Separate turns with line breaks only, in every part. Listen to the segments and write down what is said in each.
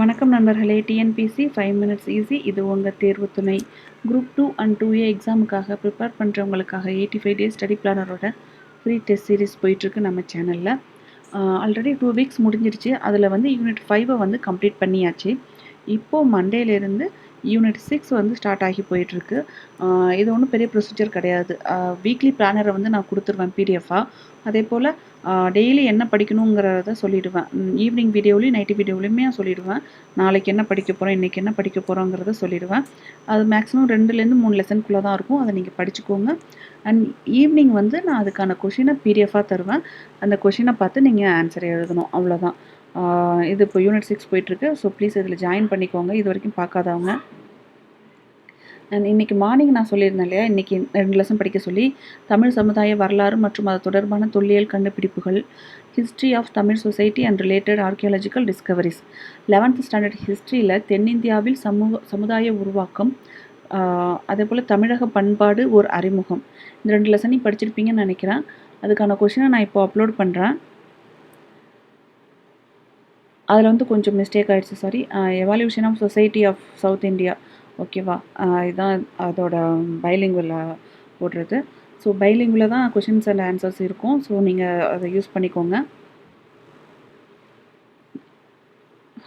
வணக்கம் நண்பர்களே. TNPSC 5 minutes easy. இது உங்கள் தேர்வு துணை. குரூப் 2 அண்ட் 2A எக்ஸாமுக்காக ப்ரிப்பேர் பண்ணுறவங்களுக்காக 85 டேஸ் ஸ்டடி பிளானரோட ஃப்ரீ டெஸ்ட் சீரிஸ் போயிட்டுருக்கு நம்ம சேனலில். ஆல்ரெடி 2 வீக்ஸ் முடிஞ்சிருச்சு. அதில் யூனிட் 5 கம்ப்ளீட் பண்ணியாச்சு. இப்போது மண்டேலேருந்து யூனிட் 6 ஸ்டார்ட் ஆகி போயிட்டுருக்கு. இது ஒன்றும் பெரிய ப்ரொசீஜர் கிடையாது. வீக்லி பிளானரை நான் கொடுத்துருவேன் பிடிஎஃபாக. அதே போல் டெய்லி என்ன படிக்கணுங்கிறத சொல்லிவிடுவேன். ஈவினிங் வீடியோலையும் நைட்டு வீடியோலையுமே சொல்லிவிடுவேன். நாளைக்கு என்ன படிக்க போகிறோம், இன்றைக்கி என்ன படிக்க போகிறோங்கிறத சொல்லிவிடுவேன். அது மேக்ஸிமம் 2லேருந்து 3 லெசனுக்குள்ளே தான் இருக்கும். அதை நீங்கள் படிச்சுக்கோங்க. அண்ட் ஈவினிங் நான் அதுக்கான கொஷினை பிடிஎஃபாக தருவேன். அந்த கொஷினை பார்த்து நீங்கள் ஆன்சர் எழுதணும், அவ்வளோதான். இது இப்போ யூனிட் 6 போயிட்டுருக்கு. ஸோ ப்ளீஸ் இதில் ஜாயின் பண்ணிக்கோங்க, இது வரைக்கும் பார்க்காதவங்க. அண்ட் இன்றைக்கி மார்னிங் நான் சொல்லியிருந்தேன் இல்லையா, இன்றைக்கி 2 லெசன் படிக்க சொல்லி, தமிழ் சமுதாய வரலாறு மற்றும் அது தொடர்பான தொல்லியல் கண்டுபிடிப்புகள், history of Tamil society and related archaeological discoveries, 11th standard ஹிஸ்ட்ரியில் தென்னிந்தியாவில் சமுதாய உருவாக்கம், அதே போல் தமிழக பண்பாடு ஒரு அறிமுகம், இந்த 2 லெசனையும் படிச்சிருப்பீங்கன்னு நினைக்கிறேன். அதுக்கான கொஷினை நான் இப்போ அப்லோட் பண்ணுறேன். அதில் கொஞ்சம் மிஸ்டேக் ஆகிடுச்சு, sorry. Evolution of society of South India, ஓகேவா? இதுதான் அதோட பைலிங்குவலில் போடுறது. ஸோ பைலிங்குவலில் தான் கொஷின்ஸ் அண்ட் ஆன்சர்ஸ் இருக்கும். ஸோ நீங்கள் அதை யூஸ் பண்ணிக்கோங்க.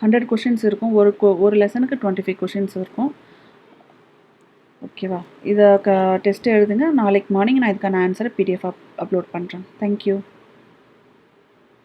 100 கொஷின்ஸ் இருக்கும். ஒரு லெசனுக்கு 25 கொஷின்ஸ் இருக்கும், ஓகேவா? இதை டெஸ்ட் எழுதுங்க. நாளைக்கு மார்னிங் நான் இதுக்கான ஆன்சரை பிடிஎஃப் அப்லோட் பண்ணுறேன். தேங்க்யூ.